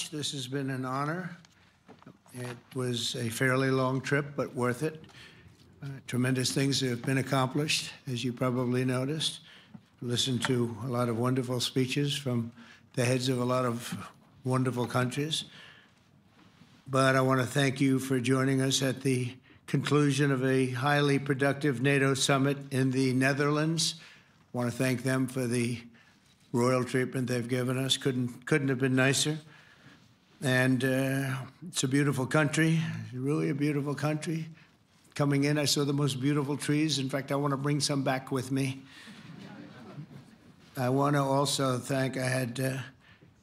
much. This has been an honor. It was a fairly long trip, but worth it. Tremendous things have been accomplished, as you probably noticed. Listened to a lot of wonderful speeches from the heads of a lot of wonderful countries. But I want to thank you for joining us at the conclusion of a highly productive NATO summit in the Netherlands. I want to thank them for the royal treatment they've given us. Couldn't have been nicer. And it's a beautiful country, really a beautiful country. Coming in, I saw the most beautiful trees. In fact, I want to bring some back with me. I want to also thank, I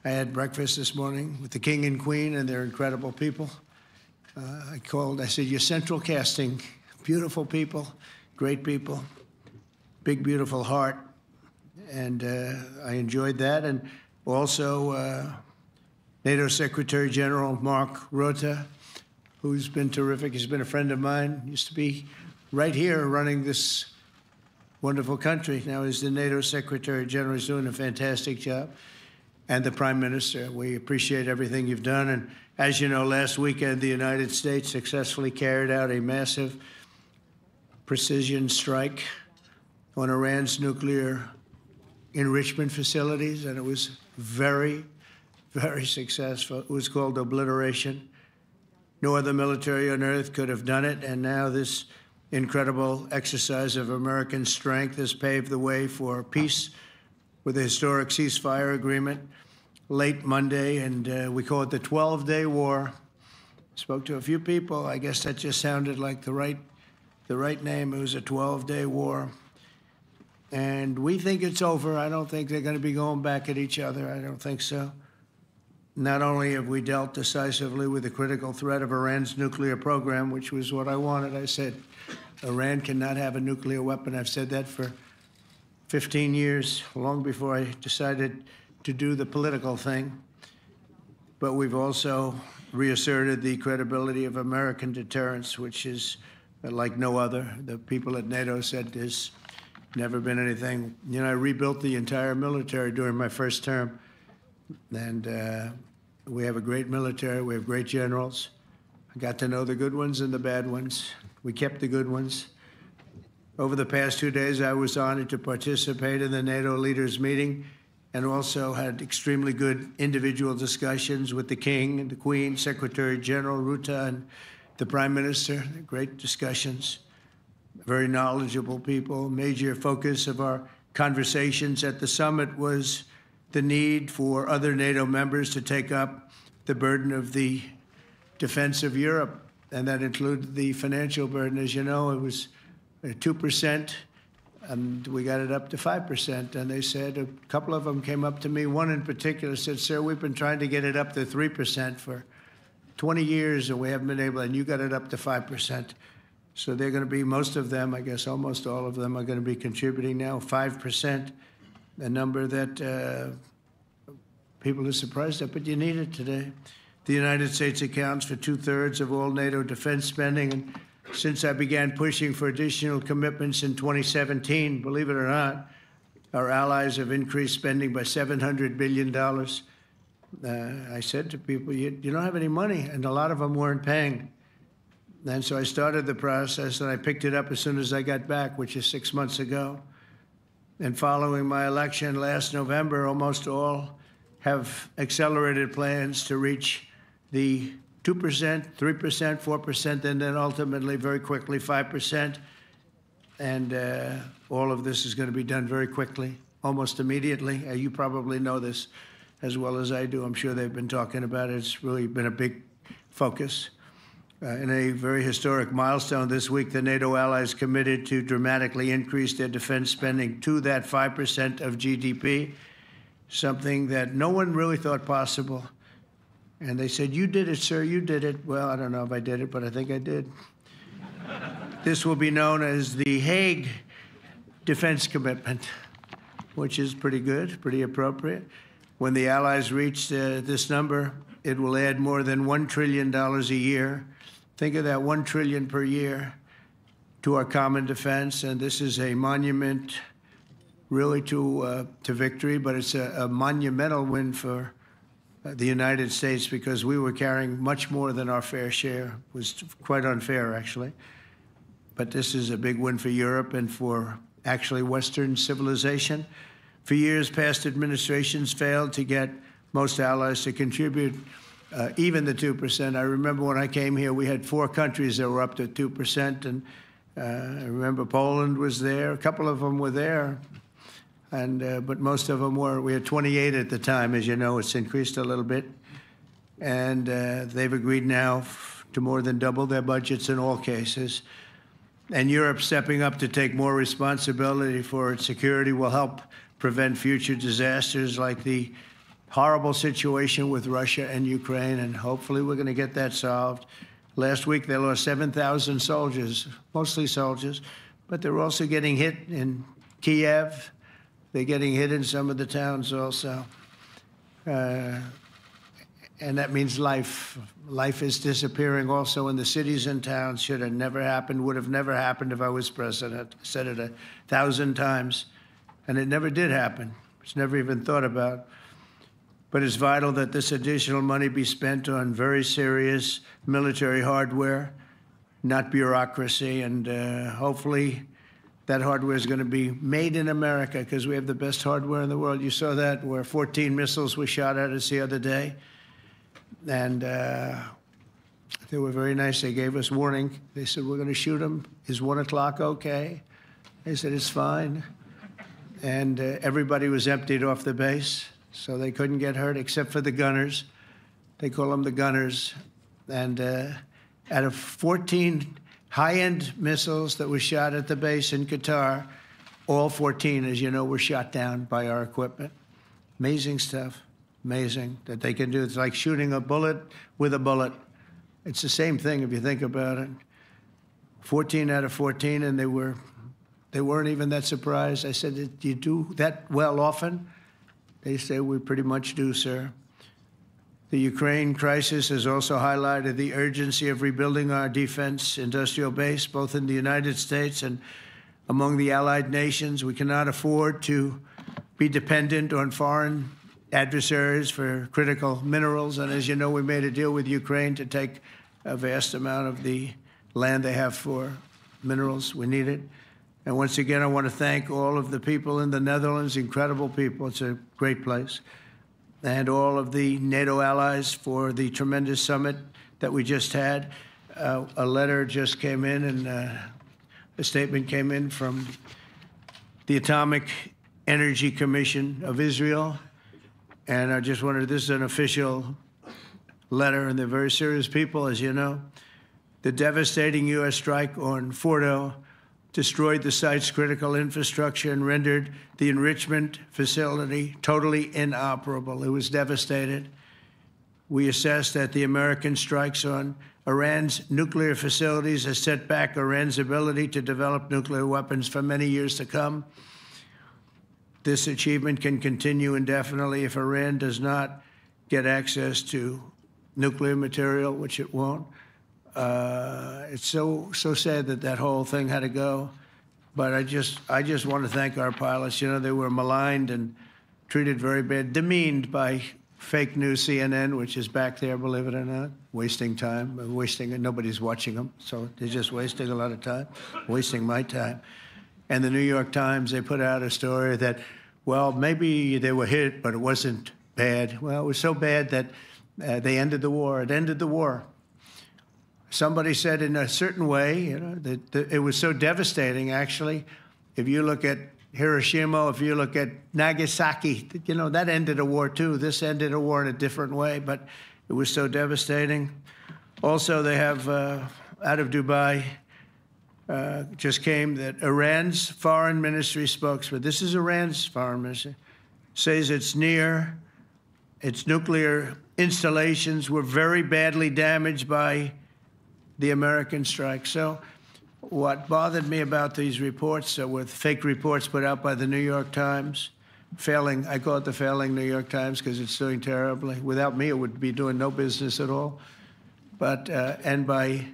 had breakfast this morning with the King and Queen, and they're incredible people. I said, you're central casting, beautiful people, great people, big, beautiful heart. And I enjoyed that. And also NATO Secretary General Mark Rutte, who's been terrific. He's been a friend of mine, used to be right here running this wonderful country. Now he's the NATO Secretary General. He's doing a fantastic job. And the Prime Minister, we appreciate everything you've done. And as you know, last weekend, the United States successfully carried out a massive precision strike on Iran's nuclear enrichment facilities, and it was very, very successful. It was called obliteration. No other military on earth could have done it, and now this incredible exercise of American strength has paved the way for peace with a historic ceasefire agreement late Monday, and we call it the 12-day war. Spoke to a few people. I guess that just sounded like the right name. It was a 12-day war. And we think it's over. I don't think they're going to be going back at each other. I don't think so. Not only have we dealt decisively with the critical threat of Iran's nuclear program, which was what I wanted. I said, Iran cannot have a nuclear weapon. I've said that for 15 years, long before I decided to do the political thing. But we've also reasserted the credibility of American deterrence, which is like no other. The people at NATO said there's never been anything. You know, I rebuilt the entire military during my first term. And we have a great military. We have great generals. I got to know the good ones and the bad ones. We kept the good ones. Over the past 2 days, I was honored to participate in the NATO leaders meeting and also had extremely good individual discussions with the King and the Queen, Secretary General Rutte, and the Prime Minister. Great discussions. Very knowledgeable people. Major focus of our conversations at the summit was the need for other NATO members to take up the burden of the defense of Europe, and that included the financial burden. As you know, it was 2%, and we got it up to 5%. And they said, a couple of them came up to me. One in particular said, sir, we've been trying to get it up to 3% for 20 years, and we haven't been able, and you got it up to 5%. So they're going to be, most of them, I guess almost all of them, are going to be contributing now 5%, a number that people are surprised at, but you need it today. The United States accounts for 2/3 of all NATO defense spending, and since I began pushing for additional commitments in 2017, believe it or not, our allies have increased spending by $700 billion. I said to people, you don't have any money, and a lot of them weren't paying. And so I started the process, and I picked it up as soon as I got back, which is 6 months ago. And following my election last November, almost all have accelerated plans to reach the 2%, 3%, 4%, and then ultimately, very quickly, 5%. And all of this is going to be done very quickly, almost immediately. You probably know this as well as I do. I'm sure they've been talking about it. It's really been a big focus. In a very historic milestone this week, the NATO allies committed to dramatically increase their defense spending to that 5% of GDP, something that no one really thought possible. And they said, you did it, sir, you did it. Well, I don't know if I did it, but I think I did. This will be known as the Hague Defense Commitment, which is pretty good, pretty appropriate. When the allies reach this number, it will add more than $1 trillion a year. Think of that, $1 trillion per year to our common defense. And this is a monument really to victory, but it's a monumental win for the United States, because we were carrying much more than our fair share. It was quite unfair, actually. But this is a big win for Europe and for actually Western civilization. For years, past administrations failed to get most allies to contribute even the 2%. I remember when I came here, we had 4 countries that were up to 2%, and I remember Poland was there. A couple of them were there, and but most of them were. We had 28 at the time. As you know, it's increased a little bit, and they've agreed now to more than double their budgets in all cases. And Europe stepping up to take more responsibility for its security will help prevent future disasters like the horrible situation with Russia and Ukraine, and hopefully we're going to get that solved. Last week they lost 7,000 soldiers, mostly soldiers, but they're also getting hit in Kiev. They're getting hit in some of the towns also. And that means life. Life is disappearing also in the cities and towns. Should have never happened, would have never happened if I was president. I said it 1,000 times, and it never did happen. It's never even thought about. But it's vital that this additional money be spent on very serious military hardware, not bureaucracy, and hopefully that hardware is going to be made in America because we have the best hardware in the world. You saw that where 14 missiles were shot at us the other day. And they were very nice. They gave us warning. They said, we're going to shoot them. Is 1 o'clock okay? They said, it's fine. And everybody was emptied off the base, so they couldn't get hurt except for the gunners. They call them the gunners. And out of 14 high-end missiles that were shot at the base in Qatar, all 14, as you know, were shot down by our equipment. Amazing stuff. Amazing that they can do. It's like shooting a bullet with a bullet. It's the same thing if you think about it. 14 out of 14, and they weren't even that surprised. I said, do you do that well often? They say, we pretty much do, sir. The Ukraine crisis has also highlighted the urgency of rebuilding our defense industrial base, both in the United States and among the allied nations. We cannot afford to be dependent on foreign adversaries for critical minerals. And as you know, we made a deal with Ukraine to take a vast amount of the land they have for minerals. We need it. And once again, I want to thank all of the people in the Netherlands, incredible people. It's a great place. And all of the NATO allies for the tremendous summit that we just had. A letter just came in, and a statement came in from the Atomic Energy Commission of Israel. And I just wondered, this is an official letter, and they're very serious people, as you know. The devastating U.S. strike on Fordo destroyed the site's critical infrastructure and rendered the enrichment facility totally inoperable. It was devastated. We assess that the American strikes on Iran's nuclear facilities has set back Iran's ability to develop nuclear weapons for many years to come. This achievement can continue indefinitely if Iran does not get access to nuclear material, which it won't. It's so sad that that whole thing had to go. But I just want to thank our pilots. You know, they were maligned and treated very bad, demeaned by fake news CNN, which is back there, believe it or not, wasting time, nobody's watching them, so they're just wasting a lot of time, wasting my time. And the New York Times, they put out a story that, well, maybe they were hit, but it wasn't bad. Well, it was so bad that they ended the war. It ended the war. Somebody said in a certain way, you know, that it was so devastating, actually. If you look at Hiroshima, if you look at Nagasaki, you know, that ended a war too. This ended a war in a different way, but it was so devastating. Also, they have, out of Dubai, just came that Iran's foreign ministry spokesman, this is Iran's foreign ministry, says its nuclear installations were very badly damaged by the American strike. So what bothered me about these reports with fake reports put out by the New York Times, failing, I call it the failing New York Times because it's doing terribly. Without me, it would be doing no business at all. But, and by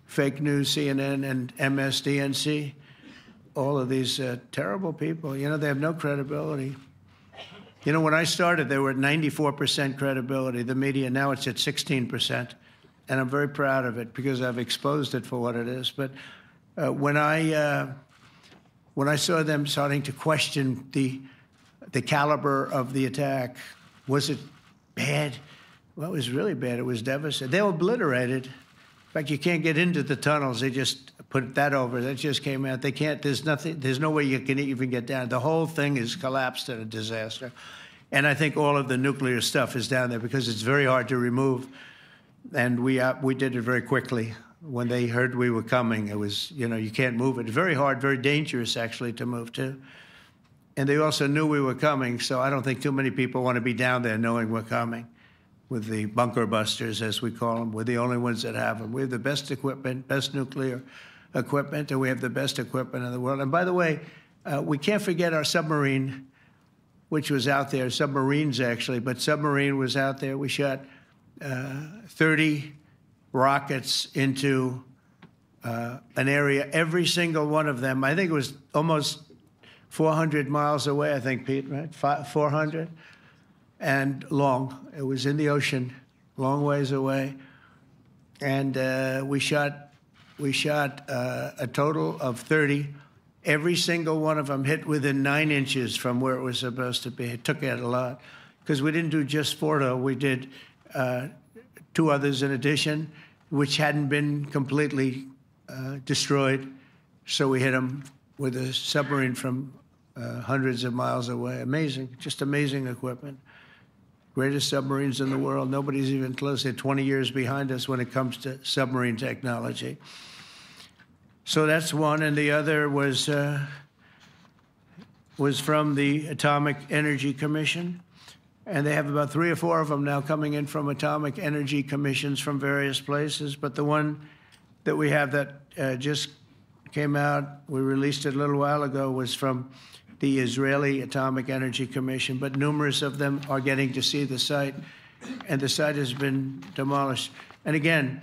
fake news, CNN and MSDNC, all of these terrible people, you know, they have no credibility. You know, when I started, they were at 94% credibility, the media. Now it's at 16%. And I'm very proud of it because I've exposed it for what it is. But when I saw them starting to question the caliber of the attack, was it bad? Well, it was really bad. It was devastating. They were obliterated. In fact, you can't get into the tunnels. They just put that over. That just came out. They can't, there's nothing, there's no way you can even get down. The whole thing is collapsed in a disaster. And I think all of the nuclear stuff is down there because it's very hard to remove. And we did it very quickly. When they heard we were coming, it was, you know, you can't move it. Very hard, very dangerous, actually, to move to. And they also knew we were coming, so I don't think too many people want to be down there knowing we're coming. With the bunker busters, as we call them, we're the only ones that have them. We have the best equipment, best nuclear equipment, and we have the best equipment in the world. And by the way, we can't forget our submarine, which was out there, submarines actually, but submarine was out there. We shot 30 rockets into an area, every single one of them. I think it was almost 400 miles away, I think, Pete, right? 400? And long. It was in the ocean, long ways away. And we shot a total of 30. Every single one of them hit within 9 inches from where it was supposed to be. It took out a lot. Because we didn't do just Fordo, we did 2 others in addition, which hadn't been completely destroyed. So we hit them with a submarine from hundreds of miles away. Amazing, just amazing equipment. Greatest submarines in the world. Nobody's even close. They're 20 years behind us when it comes to submarine technology. So that's one, and the other was from the Atomic Energy Commission. And they have about 3 or 4 of them now coming in from atomic energy commissions from various places. But the one that we have that just came out, we released it a little while ago, was from the Israeli Atomic Energy Commission. But numerous of them are getting to see the site, and the site has been demolished. And again,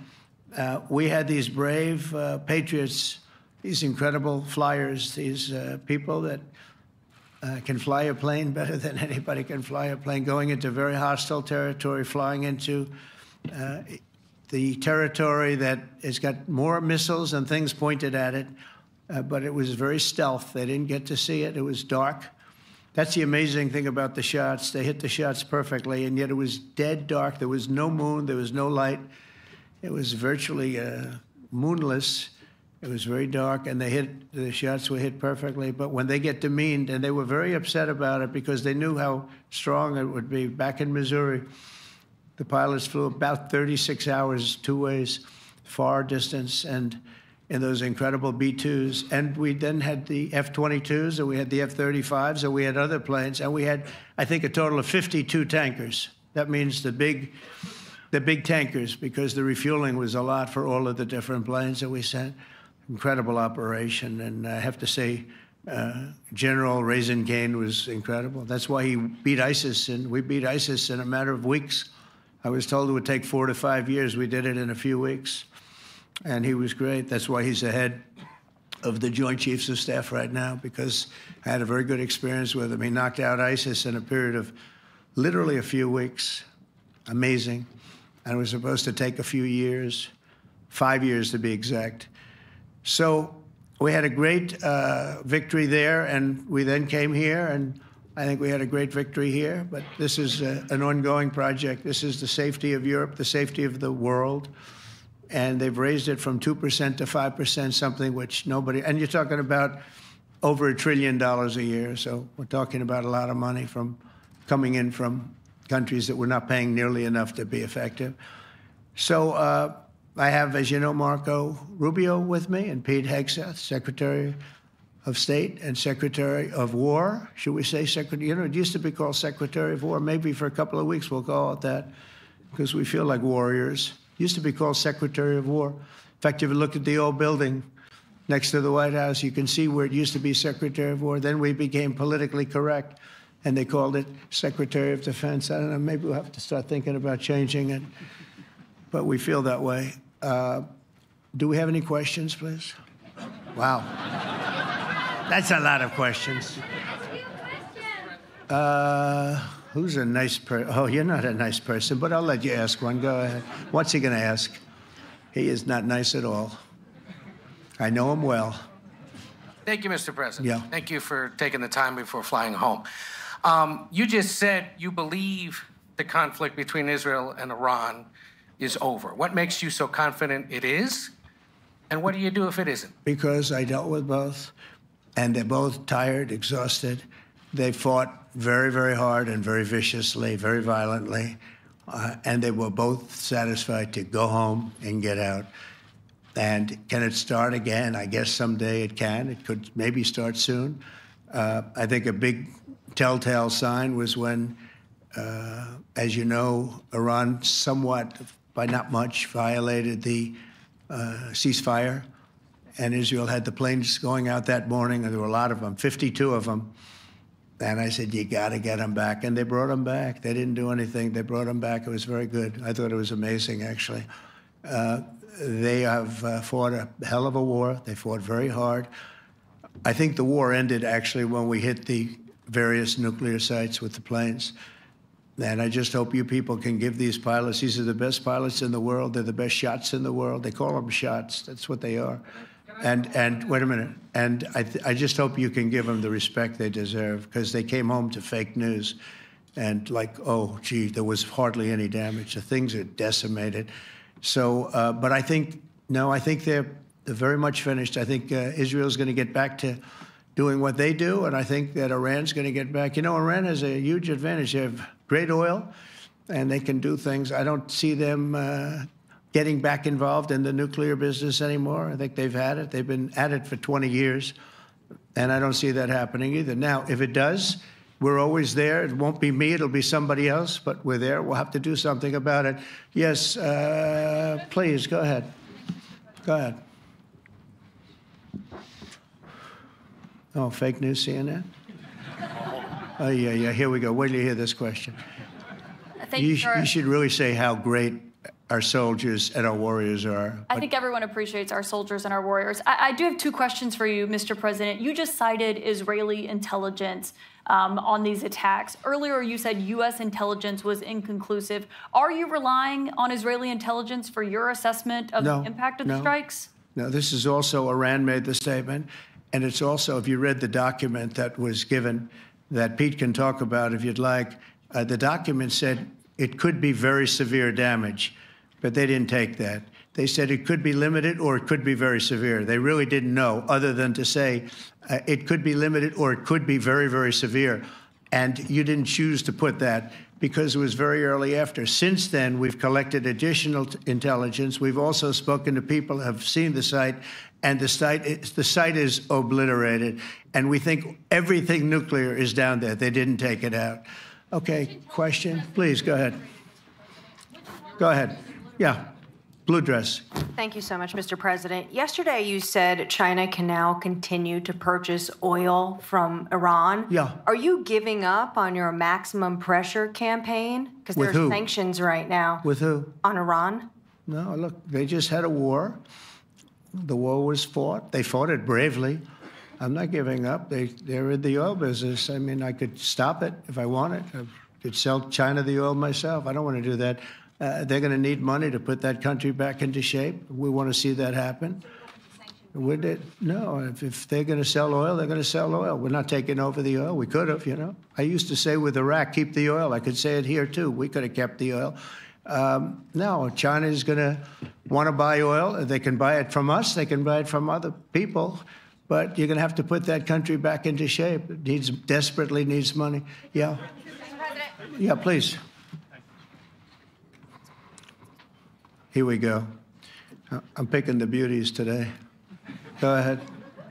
we had these brave patriots, these incredible flyers, these people that can fly a plane better than anybody can fly a plane, going into very hostile territory, flying into the territory that has got more missiles and things pointed at it, but it was very stealth. They didn't get to see it. It was dark. That's the amazing thing about the shots. They hit the shots perfectly, and yet it was dead dark. There was no moon. There was no light. It was virtually moonless. It was very dark, and the shots were hit perfectly. But when they get demeaned, and they were very upset about it because they knew how strong it would be. Back in Missouri, the pilots flew about 36 hours, 2 ways, far distance, and in those incredible B-2s. And we then had the F-22s, and we had the F-35s, and we had other planes, and we had, I think, a total of 52 tankers. That means the big tankers, because the refueling was a lot for all of the different planes that we sent. Incredible operation, and I have to say, General Raisin Cain was incredible. That's why he beat ISIS, and we beat ISIS in a matter of weeks. I was told it would take 4 to 5 years. We did it in a few weeks, and he was great. That's why he's the head of the Joint Chiefs of Staff right now, because I had a very good experience with him. He knocked out ISIS in a period of literally a few weeks. Amazing. And it was supposed to take a few years, 5 years to be exact. So we had a great victory there, and we then came here, and I think we had a great victory here. But this is an ongoing project. This is the safety of Europe, the safety of the world. And they've raised it from 2% to 5%, something which nobody, and you're talking about over $1 trillion a year. So we're talking about a lot of money coming in from countries that we're not paying nearly enough to be effective. So I have, as you know, Marco Rubio with me, and Pete Hegseth, Secretary of State and Secretary of War. Should we say Secretary? You know, it used to be called Secretary of War. Maybe for a couple of weeks we'll call it that, because we feel like warriors. It used to be called Secretary of War. In fact, if you look at the old building next to the White House, you can see where it used to be Secretary of War. Then we became politically correct, and they called it Secretary of Defense. I don't know, maybe we'll have to start thinking about changing it, but we feel that way. Do we have any questions, please? Wow. That's a lot of questions. Who's a nice person? Oh, you're not a nice person, but I'll let you ask one. Go ahead. What's he going to ask? He is not nice at all. I know him well. Thank you, Mr. President. Yeah. Thank you for taking the time before flying home. You just said you believe the conflict between Israel and Iran is over. What makes you so confident it is? And what do you do if it isn't? Because I dealt with both, and they're both tired, exhausted. They fought very, very hard and very viciously, very violently, and they were both satisfied to go home and get out. And can it start again? I guess someday it can. It could maybe start soon. I think a big telltale sign was when, as you know, Iran somewhat, by not much, violated the ceasefire. And Israel had the planes going out that morning, and there were a lot of them, 52 of them. And I said, you got to get them back. And they brought them back. They didn't do anything. They brought them back. It was very good. I thought it was amazing, actually. They have fought a hell of a war. They fought very hard. I think the war ended, actually, when we hit the various nuclear sites with the planes. And I just hope you people can give these pilots, these are the best pilots in the world. They're the best shots in the world. They call them shots. That's what they are. And wait a minute. And I just hope you can give them the respect they deserve, because they came home to fake news. And like, oh, gee, there was hardly any damage. The things are decimated. So, but I think, no, I think they're very much finished. I think Israel's going to get back to doing what they do, and I think that Iran's going to get back. You know, Iran has a huge advantage. They have great oil, and they can do things. I don't see them getting back involved in the nuclear business anymore. I think they've had it. They've been at it for 20 years, and I don't see that happening either. Now, if it does, we're always there. It won't be me. It'll be somebody else, but we're there. We'll have to do something about it. Yes, please, go ahead. Go ahead. Oh, fake news, CNN? Oh, yeah, here we go. Wait till you hear this question. You should really say how great our soldiers and our warriors are. I think everyone appreciates our soldiers and our warriors. I do have two questions for you, Mr. President. You just cited Israeli intelligence on these attacks. Earlier, you said U.S. intelligence was inconclusive. Are you relying on Israeli intelligence for your assessment of the impact of the strikes? No, this is also Iran made the statement. And it's also, if you read the document that was given, that Pete can talk about if you'd like, the document said it could be very severe damage, but they didn't take that. They said it could be limited or it could be very severe. They really didn't know, other than to say it could be limited or it could be very, very severe. And you didn't choose to put that because it was very early after. Since then, we've collected additional intelligence. We've also spoken to people who have seen the site, and the site is obliterated. And we think everything nuclear is down there. They didn't take it out. Okay, question? Please, go ahead. Go ahead. Yeah. Blue dress. Thank you so much, Mr. President. Yesterday, you said China can now continue to purchase oil from Iran. Yeah. Are you giving up on your maximum pressure campaign? Because there are sanctions right now. With who? On Iran. No, look, they just had a war. The war was fought. They fought it bravely. I'm not giving up. They're in the oil business. I mean, I could stop it if I wanted. I could sell China the oil myself. I don't want to do that. They're going to need money to put that country back into shape. We want to see that happen. Would it? No, if they're going to sell oil, they're going to sell oil. We're not taking over the oil. We could have, you know. I used to say with Iraq, keep the oil. I could say it here, too. We could have kept the oil. No, China is going to want to buy oil. They can buy it from us. They can buy it from other people. But you're going to have to put that country back into shape. It desperately needs money. Yeah. Yeah, please. Here we go. I'm picking the beauties today. Go ahead.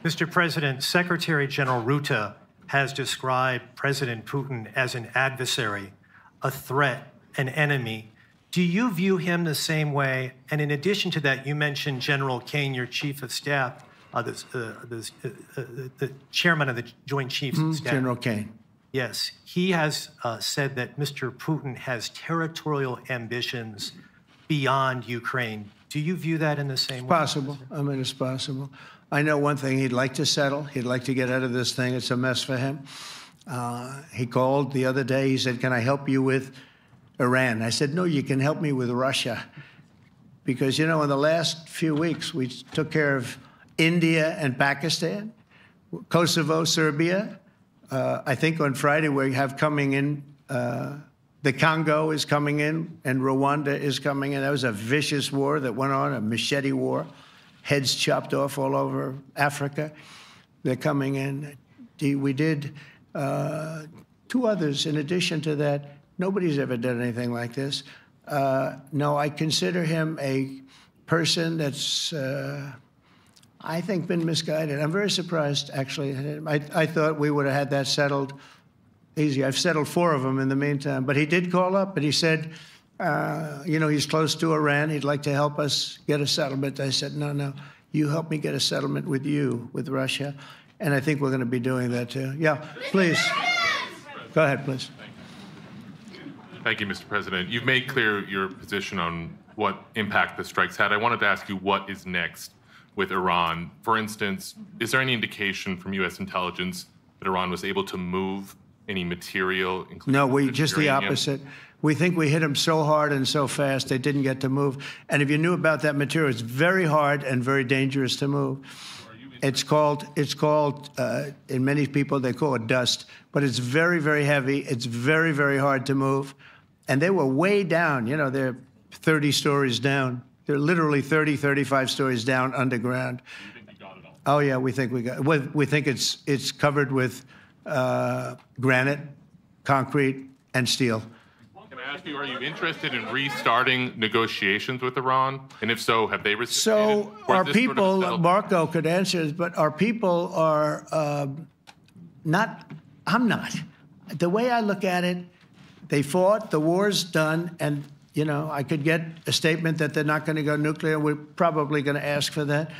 Mr. President, Secretary General Rutte has described President Putin as an adversary, a threat, an enemy. Do you view him the same way? And in addition to that, you mentioned General Kane, your chief of staff, the chairman of the Joint Chiefs of Staff. General Kane. Yes. He has said that Mr. Putin has territorial ambitions beyond Ukraine. Do you view that in the same way? It's possible. I mean, it's possible. I know one thing. He'd like to settle. He'd like to get out of this thing. It's a mess for him. He called the other day. He said, "Can I help you with Iran?" I said, "No, you can help me with Russia." Because, you know, in the last few weeks, we took care of India and Pakistan, Kosovo, Serbia. I think on Friday we have coming in, the Congo is coming in, and Rwanda is coming in. That was a vicious war that went on, a machete war, heads chopped off all over Africa. They're coming in. We did 2 others in addition to that. Nobody's ever done anything like this. No, I consider him a person that's, I think, been misguided. I'm very surprised, actually. I thought we would have had that settled easy. I've settled 4 of them in the meantime. But he did call up, and he said, you know, he's close to Iran. He'd like to help us get a settlement. I said, no, you help me get a settlement with you, with Russia. And I think we're going to be doing that, too. Yeah, please. Go ahead, please. Thank you, Mr. President. You've made clear your position on what impact the strikes had. I wanted to ask you what is next with Iran. For instance, is there any indication from U.S. intelligence that Iran was able to move any material? No, just the opposite. We think we hit them so hard and so fast they didn't get to move. And if you knew about that material, it's very hard and very dangerous to move. It's called, in many people, they call it dust, but it's very, very heavy. It's very, very hard to move. And they were way down. You know, they're 30 stories down. They're literally 30, 35 stories down underground. You think you got it all? Oh, yeah, we think we got it. We think it's covered with granite, concrete, and steel. Can I ask you, are you interested in restarting negotiations with Iran? And if so, have they reciprocated? So our people, Marco could answer this, but our people are not, I'm not. The way I look at it, they fought, the war's done, and, you know, I could get a statement that they're not going to go nuclear. We're probably going to ask for that,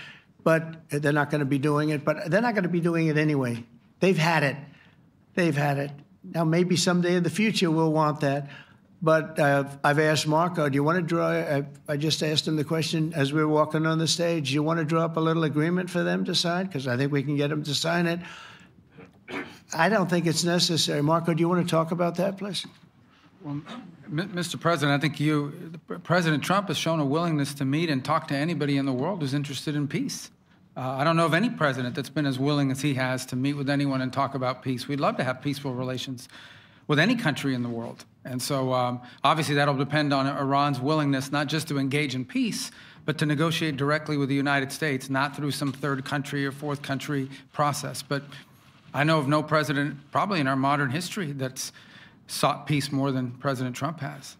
but they're not going to be doing it. But they're not going to be doing it anyway. They've had it. They've had it. Now, maybe someday in the future we'll want that. But I've asked Marco, do you want to draw, I just asked him the question as we were walking on the stage, do you want to draw up a little agreement for them to sign? Because I think we can get them to sign it. I don't think it's necessary. Marco, do you want to talk about that, please? Well, Mr. President, I think President Trump has shown a willingness to meet and talk to anybody in the world who's interested in peace. I don't know of any president that's been as willing as he has to meet with anyone and talk about peace. We'd love to have peaceful relations with any country in the world. And so obviously that'll depend on Iran's willingness not just to engage in peace, but to negotiate directly with the United States, not through some third country or fourth country process. But I know of no president, probably in our modern history, that's sought peace more than President Trump has.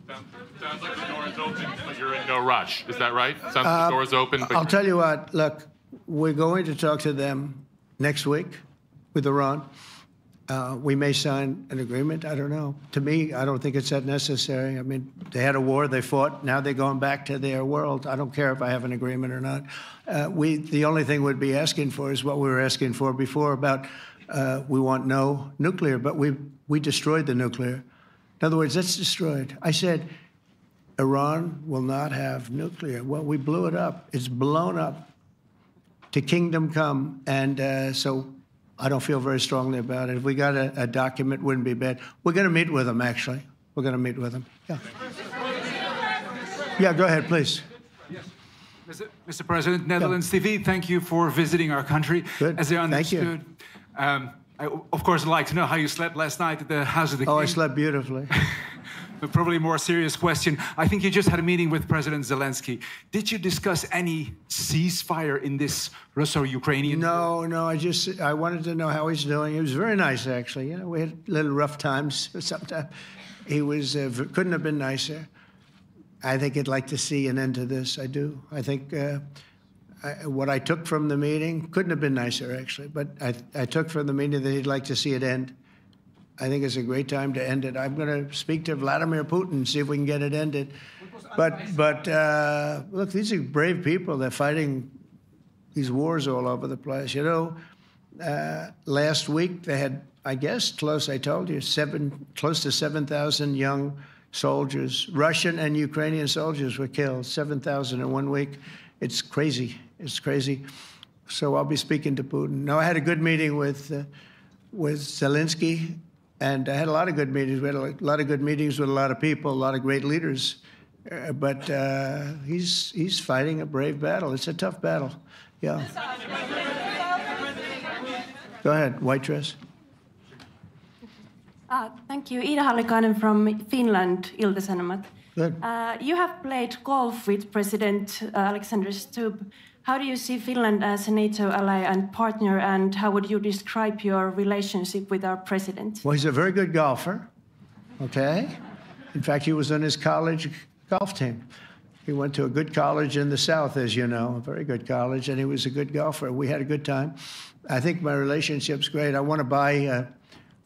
Sounds like the door is open, but you're in no rush. Is that right? Sounds like the door is open. But I'll tell you what, look, we're going to talk to them next week with Iran. We may sign an agreement. I don't know. To me, I don't think it's that necessary. I mean, they had a war, they fought. Now they're going back to their world. I don't care if I have an agreement or not. The only thing we'd be asking for is what we were asking for before about we want no nuclear, but we destroyed the nuclear. In other words, that's destroyed. I said, Iran will not have nuclear. Well, we blew it up. It's blown up to kingdom come. And so I don't feel very strongly about it. If we got a document, wouldn't be bad. We're going to meet with them, actually. We're going to meet with them. Yeah. Yeah, go ahead, please. Yes. Mr. President, Netherlands TV, thank you for visiting our country. Good. As I Thank understood. you. I, of course, would like to know how you slept last night at the House of the King. Oh, I slept beautifully. But probably a more serious question. I think you just had a meeting with President Zelensky. Did you discuss any ceasefire in this Russo-Ukrainian? No, I wanted to know how he's doing. He was very nice, actually. You know, we had little rough times sometimes. He was couldn't have been nicer. I think he'd like to see an end to this. I do. I think what I took from the meeting couldn't have been nicer, actually. But I took from the meeting that he'd like to see it end. I think it's a great time to end it. I'm going to speak to Vladimir Putin and see if we can get it ended. But look, these are brave people. They're fighting these wars all over the place. You know, last week they had, I guess, close, I told you, close to 7,000 young soldiers, Russian and Ukrainian soldiers were killed, 7,000 in 1 week. It's crazy. It's crazy. So I'll be speaking to Putin. No, I had a good meeting with with Zelensky, and I had a lot of good meetings. We had a lot of good meetings with a lot of people, a lot of great leaders. But he's fighting a brave battle. It's a tough battle. Yeah. Go ahead, white dress. Thank you. Ida Hallikainen from Finland, Ilta-Sanomat. Good. You have played golf with President Alexander Stubb. How do you see Finland as a NATO ally and partner, and how would you describe your relationship with our president? Well, he's a very good golfer, okay? In fact, he was on his college golf team. He went to a good college in the South, as you know, a very good college, and he was a good golfer. We had a good time. I think my relationship's great. I want to buy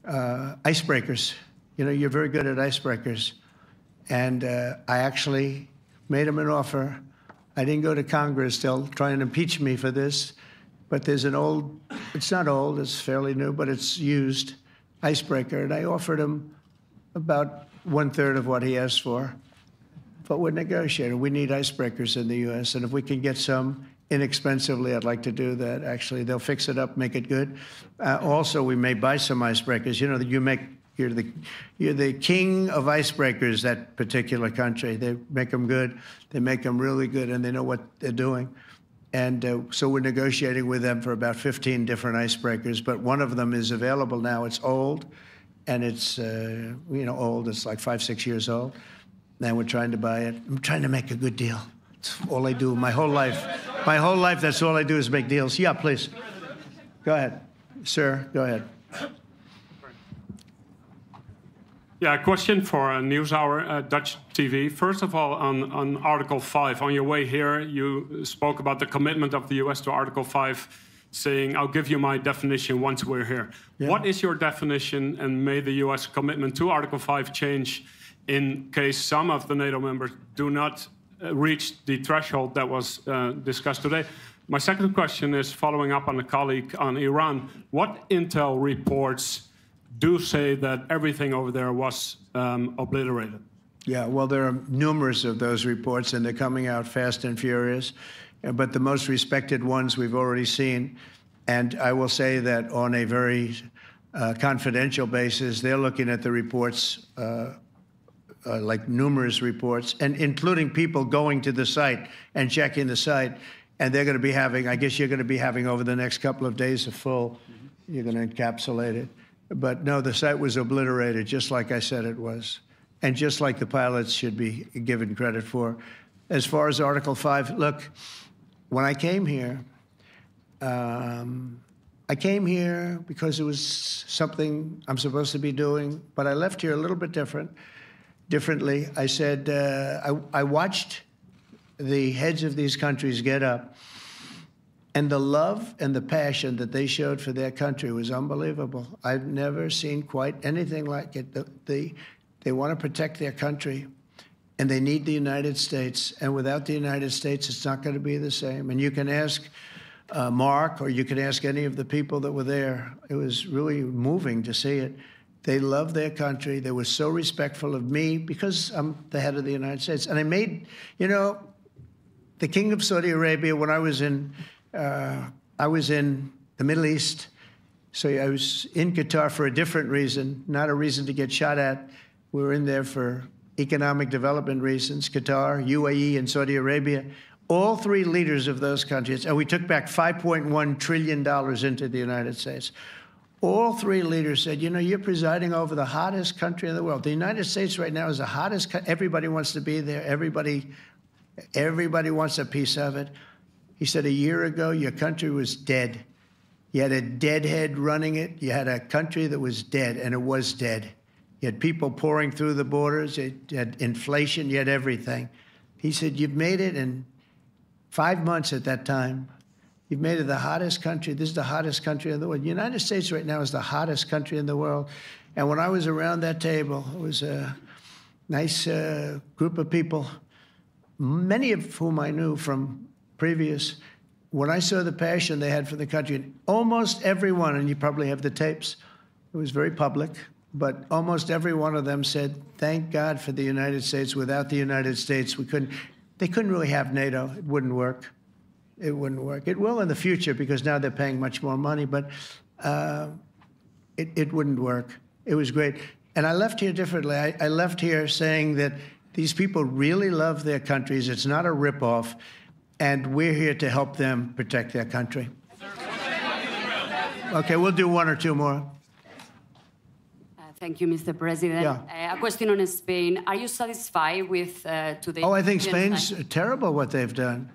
icebreakers. You know, you're very good at icebreakers. And I actually made him an offer. I didn't go to Congress. They'll try and impeach me for this. But there's an old, it's not old, it's fairly new, but it's used icebreaker. And I offered him about 1/3 of what he asked for. But we're negotiating. We need icebreakers in the U.S. And if we can get some inexpensively, I'd like to do that. Actually, they'll fix it up, make it good. Also, we may buy some icebreakers. You know, you're the king of icebreakers, that particular country. They make them good. They make them really good, and they know what they're doing. And so we're negotiating with them for about 15 different icebreakers. But one of them is available now. It's old, and it's old. It's like 5-6 years old. And we're trying to buy it. I'm trying to make a good deal. It's all I do my whole life. My whole life, that's all I do is make deals. Yeah, please. Go ahead. Sir, go ahead. Yeah, a question for NewsHour, Dutch TV. First of all, on Article 5, on your way here, you spoke about the commitment of the U.S. to Article 5, saying, I'll give you my definition once we're here. Yeah. What is your definition, and may the U.S. commitment to Article 5 change in case some of the NATO members do not reach the threshold that was discussed today? My second question is following up on a colleague on Iran. What intel reports do say that everything over there was obliterated? Yeah, well, there are numerous of those reports, and they're coming out fast and furious. But the most respected ones we've already seen. And I will say that on a very confidential basis, they're looking at the reports, like numerous reports, and including people going to the site and checking the site. And they're going to be having, I guess you're going to be having over the next couple of days a full, you're going to encapsulate it. But no, the site was obliterated, just like I said it was, and just like the pilots should be given credit for. As far as Article 5, look, when I came here because it was something I'm supposed to be doing, but I left here a little bit differently. I said, I watched the heads of these countries get up, and the love and the passion that they showed for their country was unbelievable. I've never seen quite anything like it. They want to protect their country, and they need the United States. And without the United States, it's not going to be the same. And you can ask Mark, or you can ask any of the people that were there. It was really moving to see it. They love their country. They were so respectful of me because I'm the head of the United States. And I made, the King of Saudi Arabia, when I was in the Middle East, so I was in Qatar for a different reason, not a reason to get shot at. We were in there for economic development reasons, Qatar, UAE, and Saudi Arabia. All three leaders of those countries, and we took back $5.1 trillion into the United States. All three leaders said, you're presiding over the hottest country in the world. The United States right now is the hottest. Everybody wants to be there. Everybody wants a piece of it. He said, a year ago, your country was dead. You had a deadhead running it. You had a country that was dead, and it was dead. You had people pouring through the borders. You had inflation. You had everything. He said, you've made it in 5 months at that time. You've made it the hottest country. This is the hottest country in the world. The United States right now is the hottest country in the world. And when I was around that table, it was a nice group of people, many of whom I knew from previous. When I saw the passion they had for the country, almost everyone, and you probably have the tapes, it was very public, but almost every one of them said, thank God for the United States. Without the United States, they couldn't really have NATO. It wouldn't work. It wouldn't work. It will in the future because now they're paying much more money. But It wouldn't work. It was great. And I left here differently. I left here saying that these people really love their countries. It's not a ripoff. And we're here to help them protect their country. Okay, we'll do one or two more. Thank you, Mr. President. Yeah. A question on Spain. Are you satisfied with today's... Oh, I think Spain's terrible what they've done.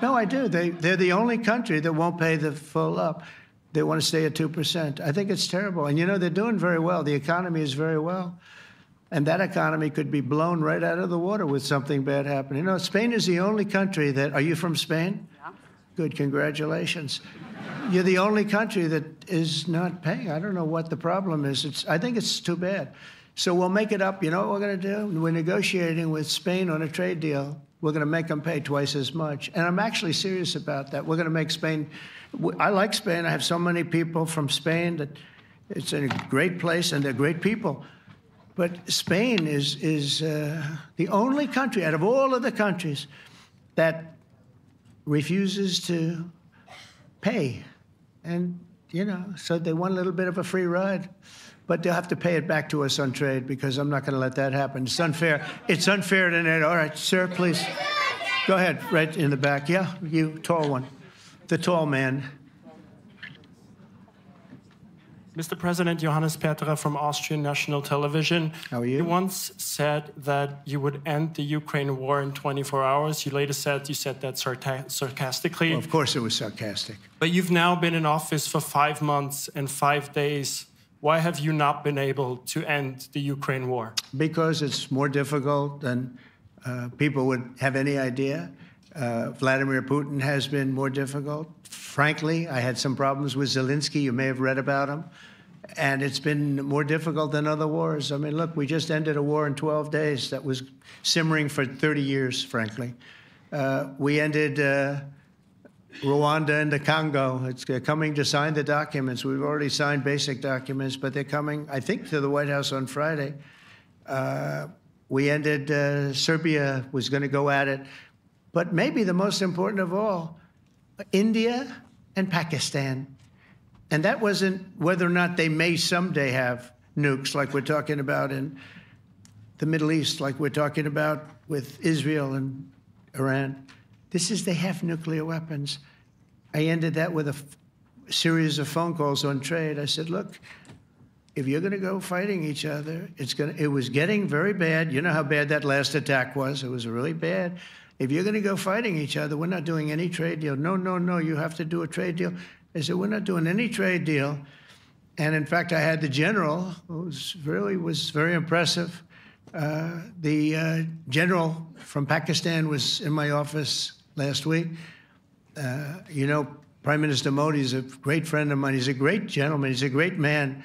No, I do. They're the only country that won't pay the full up. They want to stay at 2%. I think it's terrible. And, you know, they're doing very well. The economy is very well. And that economy could be blown right out of the water with something bad happening. You know, Spain is the only country that... Are you from Spain? Yeah. Good, congratulations. You're the only country that is not paying. I don't know what the problem is. I think it's too bad. So we'll make it up. You know what we're going to do? We're negotiating with Spain on a trade deal. We're going to make them pay twice as much. And I'm actually serious about that. We're going to make Spain... I like Spain. I have so many people from Spain that it's a great place and they're great people. But Spain is the only country out of all of the countries that refuses to pay. And, you know, so they want a little bit of a free ride. But they'll have to pay it back to us on trade because I'm not going to let that happen. It's unfair. It's unfair to NATO. All right, sir, please. Go ahead, right in the back. Yeah, you, tall one. The tall man. Mr. President, Johannes Petra from Austrian National Television. How are you? You once said that you would end the Ukraine war in 24 hours. You later said you said that sarcastically. Well, of course it was sarcastic. But you've now been in office for 5 months and 5 days. Why have you not been able to end the Ukraine war? Because it's more difficult than people would have any idea. Vladimir Putin has been more difficult. Frankly, I had some problems with Zelensky. You may have read about him. And it's been more difficult than other wars. I mean, look, we just ended a war in 12 days that was simmering for 30 years, frankly. We ended Rwanda and the Congo. It's coming to sign the documents. We've already signed basic documents, but they're coming, I think, to the White House on Friday. We ended, Serbia was going to go at it. But maybe the most important of all, India and Pakistan. And that wasn't whether or not they may someday have nukes like we're talking about in the Middle East, like we're talking about with Israel and Iran. This is they have nuclear weapons. I ended that with a series of phone calls on trade. I said, look, if you're going to go fighting each other, it was getting very bad. You know how bad that last attack was. It was really bad. If you're going to go fighting each other, we're not doing any trade deal. No, no, no, you have to do a trade deal. I said, we're not doing any trade deal. And in fact, I had the general, who was very impressive. The general from Pakistan was in my office last week. You know, Prime Minister Modi is a great friend of mine. He's a great gentleman. He's a great man.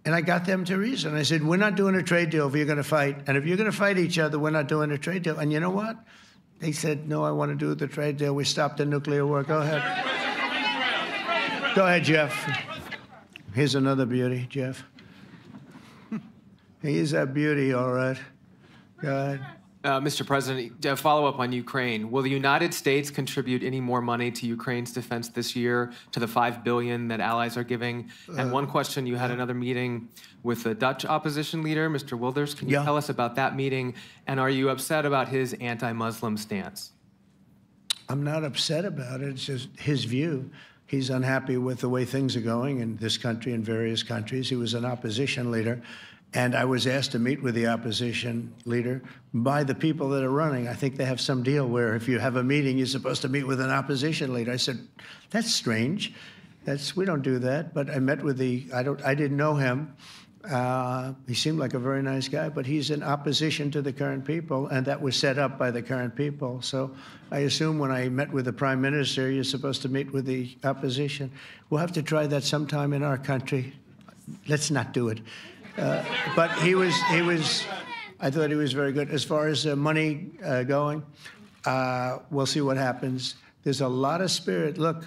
And I got them to reason. I said, we're not doing a trade deal if you're going to fight. And if you're going to fight each other, we're not doing a trade deal. And you know what? They said, no, I want to do the trade deal. We stopped the nuclear war. Go ahead. Go ahead, Jeff. Here's another beauty, Jeff. He's a beauty, all right. Go ahead. Mr. President, to follow up on Ukraine, will the United States contribute any more money to Ukraine's defense this year to the $5 billion that allies are giving? And one question, you had another meeting with the Dutch opposition leader, Mr. Wilders. Can you tell us about that meeting? And are you upset about his anti-Muslim stance? I'm not upset about it. It's just his view. He's unhappy with the way things are going in this country and various countries. He was an opposition leader. And I was asked to meet with the opposition leader by the people that are running. I think they have some deal where if you have a meeting, you're supposed to meet with an opposition leader. I said, that's strange. We don't do that. But I met with I didn't know him. He seemed like a very nice guy, but he's in opposition to the current people, and that was set up by the current people. So I assume when I met with the prime minister, you're supposed to meet with the opposition. We'll have to try that sometime in our country. Let's not do it. But I thought he was very good. As far as money going, we'll see what happens. There's a lot of spirit. Look,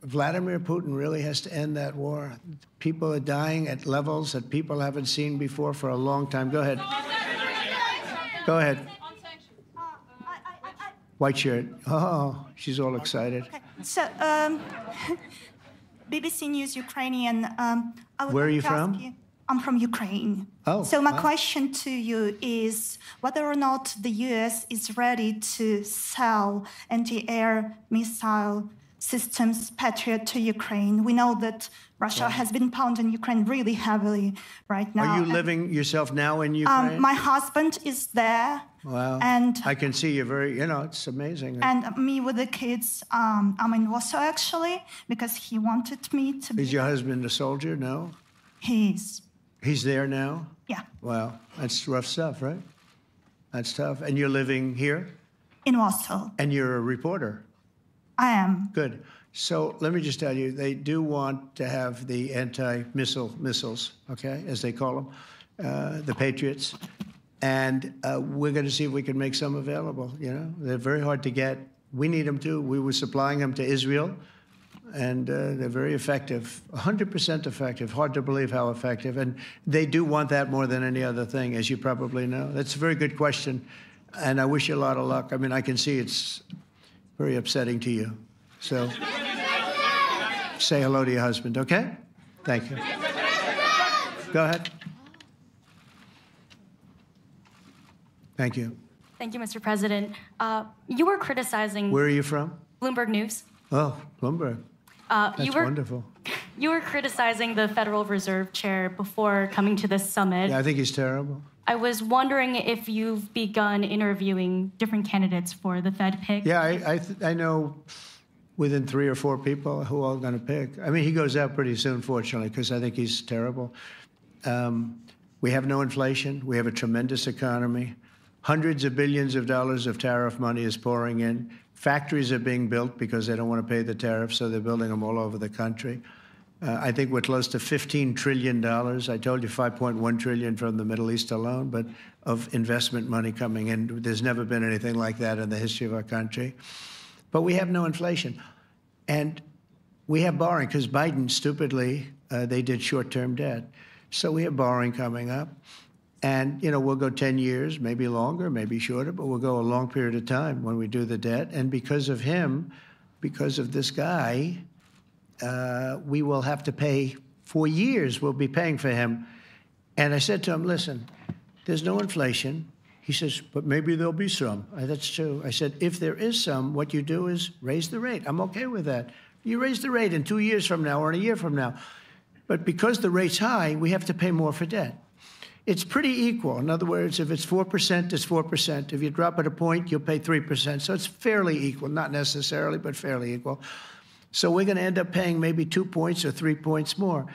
Vladimir Putin really has to end that war. People are dying at levels that people haven't seen before for a long time. Go ahead. Go ahead. White shirt. Oh, she's all excited. Okay. So, BBC News Ukrainian. I would Where are like you to from? ask you- I'm from Ukraine. Oh, So my wow. question to you is whether or not the US is ready to sell anti-air missile systems Patriot to Ukraine. We know that Russia has been pounding Ukraine really heavily right now. Are you And, living yourself now in Ukraine? my husband is there. Wow. And I can see you very, it's amazing. and me with the kids, I'm in Warsaw actually because he wanted me to be. Is your husband a soldier? No? He's, He's there now? yeah, Wow. That's rough stuff, right? That's tough. And you're living here? in Warsaw. And you're a reporter? I am. Good. So let me just tell you, they do want to have the anti-missile missiles, okay, as they call them, the Patriots. And we're going to see if we can make some available, They're very hard to get. We need them too. We were supplying them to Israel, and they're very effective, 100% effective. Hard to believe how effective. And they do want that more than any other thing, as you probably know. That's a very good question, and I wish you a lot of luck. I mean, I can see it's very upsetting to you. So say hello to your husband, okay? Thank you. Go ahead. Thank you. Thank you, Mr. President. You were criticizing Where are you from? Bloomberg News. Oh, Bloomberg. That's wonderful. You were criticizing the Federal Reserve Chair before coming to this summit. Yeah, I think he's terrible. I was wondering if you've begun interviewing different candidates for the Fed pick. Yeah, I know within 3 or 4 people who are going to pick. I mean, he goes out pretty soon, fortunately, because I think he's terrible. We have no inflation. We have a tremendous economy. Hundreds of billions of dollars of tariff money is pouring in. Factories are being built because they don't want to pay the tariffs, so they're building them all over the country. I think we're close to $15 trillion. I told you $5.1 trillion from the Middle East alone, but of investment money coming in. There's never been anything like that in the history of our country. But we have no inflation. And we have borrowing because Biden, stupidly, they did short-term debt. So we have borrowing coming up. And, we'll go 10 years, maybe longer, maybe shorter, but we'll go a long period of time when we do the debt. And because of him, because of this guy, we will have to pay for years. We'll be paying for him. And I said to him, listen, there's no inflation. He says, but maybe there'll be some. That's true. I said, if there is some, what you do is raise the rate. I'm okay with that. You raise the rate in 2 years from now or in a year from now. But because the rate's high, we have to pay more for debt. It's pretty equal. In other words, if it's 4%, it's 4%. If you drop it a point, you'll pay 3%. So it's fairly equal, not necessarily, but fairly equal. So we're going to end up paying maybe 2 points or 3 points more.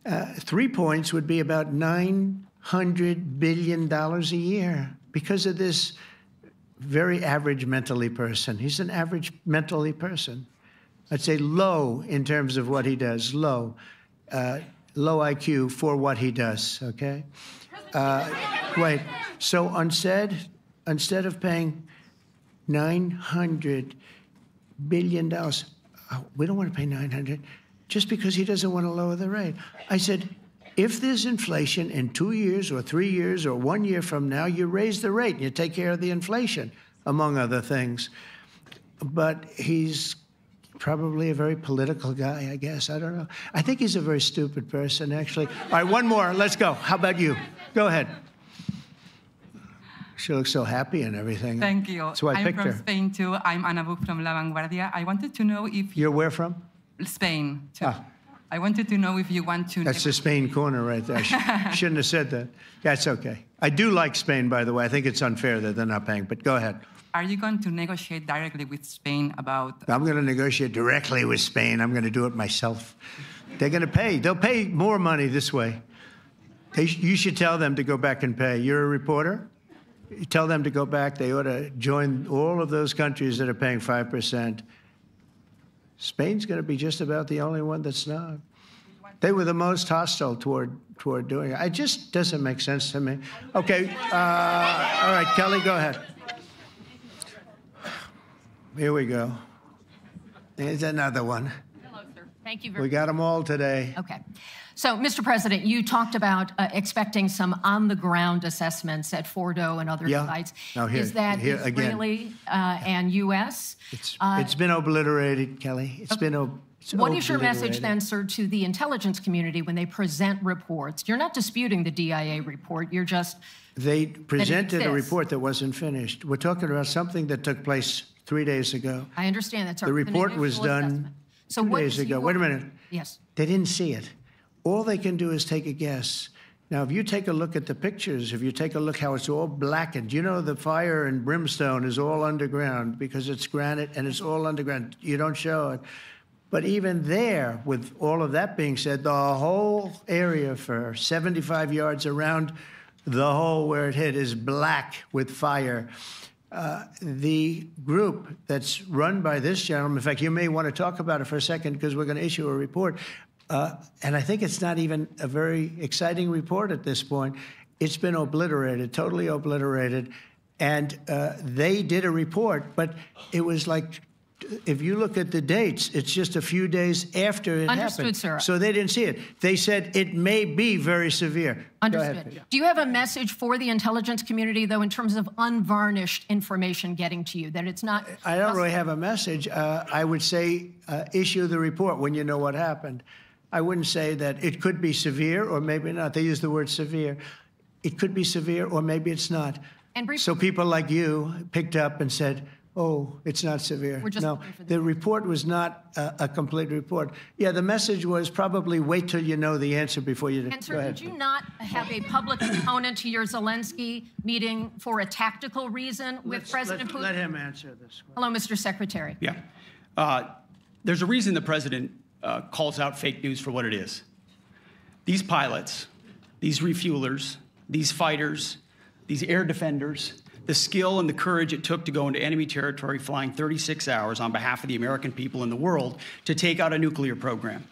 3 points would be about $900 billion a year because of this very average mentally person. He's an average mentally person. I'd say low in terms of what he does, low. Low IQ for what he does, okay? Wait, so instead of paying $900 billion, we don't want to pay 900 just because he doesn't want to lower the rate. I said, if there's inflation in 2 years or 3 years or 1 year from now, you raise the rate and you take care of the inflation, among other things. But he's probably a very political guy, I guess. I don't know. I think he's a very stupid person, actually. All right, one more. Let's go. How about you? Go ahead. She looks so happy and everything. Thank you. That's why I picked her. I'm from Spain, too. I'm Ana Buch from La Vanguardia. I wanted to know if... You're where from? Spain, too. I wanted to know if you want to... That's the Spain corner right there. Shouldn't have said that. That's okay. I do like Spain, by the way. I think it's unfair that they're not paying, but go ahead. Are you going to negotiate directly with Spain about... I'm going to negotiate directly with Spain. I'm going to do it myself. They're going to pay. They'll pay more money this way. You should tell them to go back and pay. You're a reporter? You tell them to go back. They ought to join all of those countries that are paying 5%. Spain's going to be just about the only one that's not. They were the most hostile toward doing it. It just doesn't make sense to me. Okay. All right, Kelly, go ahead. Here we go. There's another one. Hello, sir. Thank you very much. We got them all today. Okay. So, Mr. President, you talked about expecting some on-the-ground assessments at Fordo and other sites. No, is that Israeli and U.S.? It's been obliterated, Kelly. It's What is your message obliterated. then, sir, to the intelligence community when they present reports? You're not disputing the DIA report. You're just They presented a exists. report that wasn't finished. We're talking about something that took place 3 days ago. I understand that's The report was done assessment. So 2 what days is ago. your- Wait a minute. Yes. They didn't see it. All they can do is take a guess. Now, if you take a look at the pictures, if you take a look how it's all blackened, you know the fire and brimstone is all underground because it's granite and it's all underground. You don't show it. But even there, with all of that being said, the whole area for 75 yards around the hole where it hit is black with fire. The group that's run by this gentleman, in fact, you may want to talk about it for a second because we're going to issue a report. And I think it's not even a very exciting report at this point. It's been obliterated, totally obliterated. And they did a report, but it was like, if you look at the dates, it's just a few days after it Understood, happened. sir. So they didn't see it. They said it may be very severe. Go Understood. ahead, Peter. Do you have a message for the intelligence community, though, in terms of unvarnished information getting to you, that it's not... I don't really have a message. I would say issue the report when you know what happened. I wouldn't say that it could be severe or maybe not. They use the word severe. It could be severe or maybe it's not. And So people like you picked up and said, oh, it's not severe. We're just No, looking for the the report was not a complete report. Yeah, the message was probably wait till you know the answer before you... And, sir, Go ahead. did you not have a public component to your Zelensky meeting for a tactical reason with President Putin? Let him answer this. Hello, Mr. Secretary. Yeah. There's a reason the president calls out fake news for what it is. These pilots, these refuelers, these fighters, these air defenders, the skill and the courage it took to go into enemy territory flying 36 hours on behalf of the American people and the world to take out a nuclear program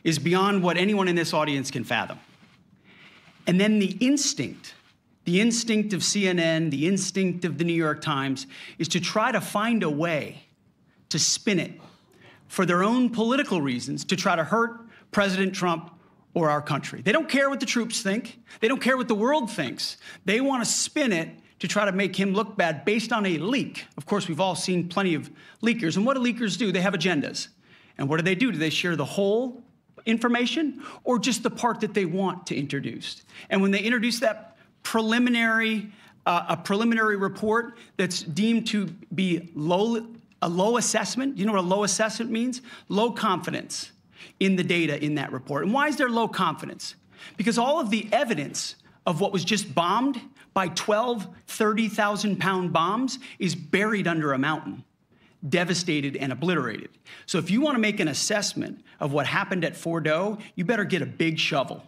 is beyond what anyone in this audience can fathom. And then the instinct of CNN, the instinct of the New York Times is to try to find a way to spin it for their own political reasons to try to hurt President Trump or our country. They don't care what the troops think. They don't care what the world thinks. They want to spin it to try to make him look bad based on a leak. Of course, we've all seen plenty of leakers. And what do leakers do? They have agendas. And what do? Do they share the whole information or just the part that they want to introduce? And when they introduce that preliminary report that's deemed to be a low assessment, you know what a low assessment means? Low confidence in the data in that report. And why is there low confidence? Because all of the evidence of what was just bombed by 12 30,000-pound bombs is buried under a mountain, devastated and obliterated. So if you want to make an assessment of what happened at Fordo, you better get a big shovel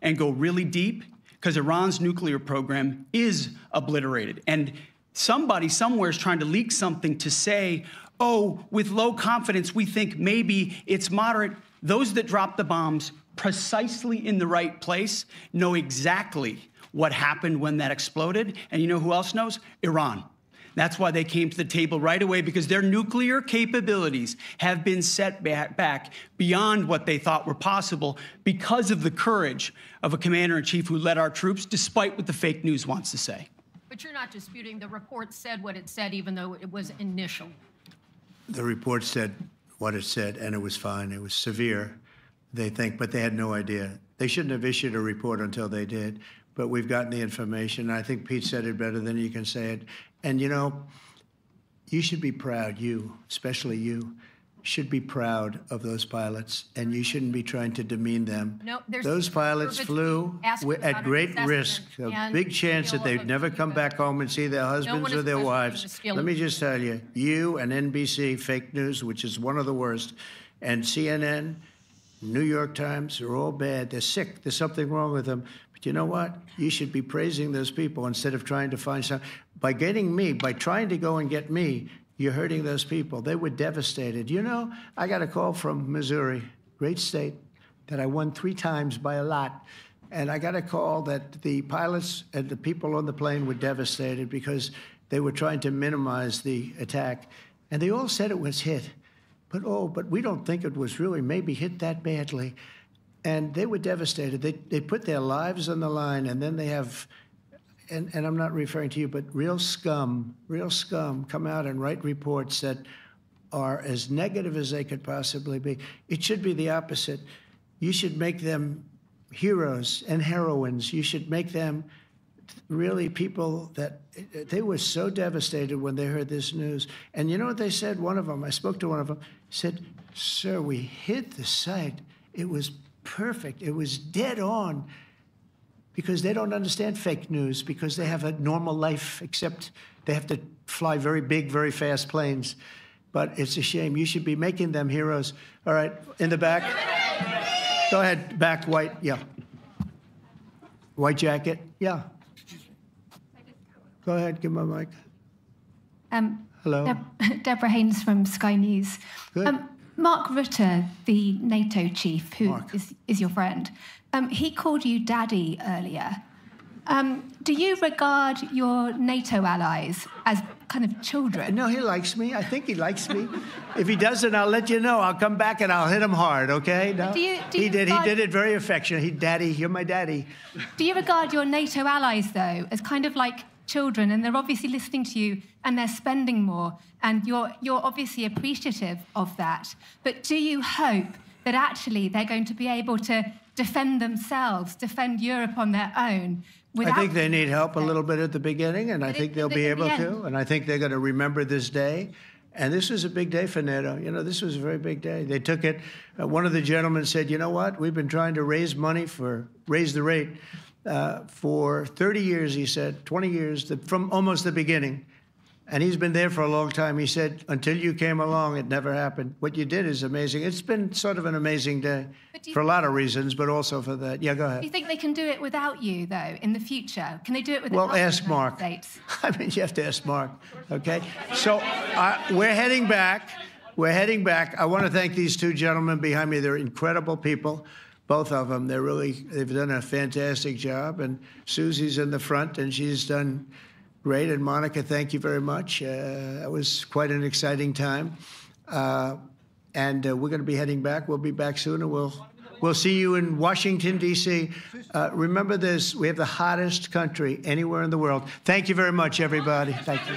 and go really deep, because Iran's nuclear program is obliterated. And somebody somewhere is trying to leak something to say, oh, with low confidence, we think maybe it's moderate. Those that dropped the bombs precisely in the right place know exactly what happened when that exploded. And you know who else knows? Iran. That's why they came to the table right away, because their nuclear capabilities have been set back beyond what they thought were possible because of the courage of a commander-in-chief who led our troops, despite what the fake news wants to say. But you're not disputing the report said what it said, even though it was initial. The report said what it said, and it was fine. It was severe, they think, but they had no idea. They shouldn't have issued a report until they did. But we've gotten the information. I think Pete said it better than you can say it. And, you know, you should be proud, you, especially you, should be proud of those pilots, and you shouldn't be trying to demean them. No, there's those pilots flew at great risk, a big chance that they'd never come back home and see their husbands or their wives. Let me just tell you, you and NBC, fake news, which is one of the worst, and CNN, New York Times, are all bad. They're sick. There's something wrong with them. But you know what? You should be praising those people instead of trying to find some. By getting me, by trying to go and get me, you're hurting those people. They were devastated. You know, I got a call from Missouri, great state, that I won 3 times by a lot. And I got a call that the pilots and the people on the plane were devastated because they were trying to minimize the attack. And they all said it was hit. But we don't think it was really maybe hit that badly. And they were devastated. They put their lives on the line, and then they have, and I'm not referring to you, but real scum come out and write reports that are as negative as they could possibly be. It should be the opposite. You should make them heroes and heroines. You should make them really people that they were so devastated when they heard this news. And you know what they said? One of them, I spoke to one of them, said, "Sir, we hit the site. It was perfect. It was dead on." Because they don't understand fake news, because they have a normal life, except they have to fly very big, very fast planes. But it's a shame. You should be making them heroes. All right, in the back. Go ahead, back, white, yeah. White jacket, yeah. Go ahead, give my mic. Hello. Deborah Haynes from Sky News. Good. Mark Rutte, the NATO chief, who is your friend, he called you daddy earlier. Do you regard your NATO allies as kind of children? No, he likes me. I think he likes me. If he doesn't, I'll let you know. I'll come back and I'll hit him hard, okay? No? He did it very affectionately. Daddy, you're my daddy. Do you regard your NATO allies, though, as kind of like children, and they're obviously listening to you and they're spending more, and you're obviously appreciative of that, but do you hope that actually they're going to be able to defend themselves, defend Europe on their own? I think they need help a little bit at the beginning, and I think they'll be able to, and I think they're going to remember this day. And this was a big day for NATO. You know, this was a very big day. They took it. One of the gentlemen said, "You know what? We've been trying to raise money raise the rate for 30 years," he said, 20 years, from almost the beginning. And he's been there for a long time. He said, "Until you came along, it never happened. What you did is amazing." It's been sort of an amazing day for a lot of reasons, but also for that. Yeah, go ahead. Do you think they can do it without you, though, in the future? Can they do it without Well, ask Mark. I mean, you have to ask Mark, okay? So we're heading back. We're heading back. I want to thank these two gentlemen behind me. They're incredible people, both of them. They've done a fantastic job. And Susie's in the front, and she's done great. And Monica, thank you very much. That was quite an exciting time. And we're going to be heading back. We'll be back soon, and we'll see you in Washington, D.C. Remember this, we have the hottest country anywhere in the world. Thank you very much, everybody. Thank you.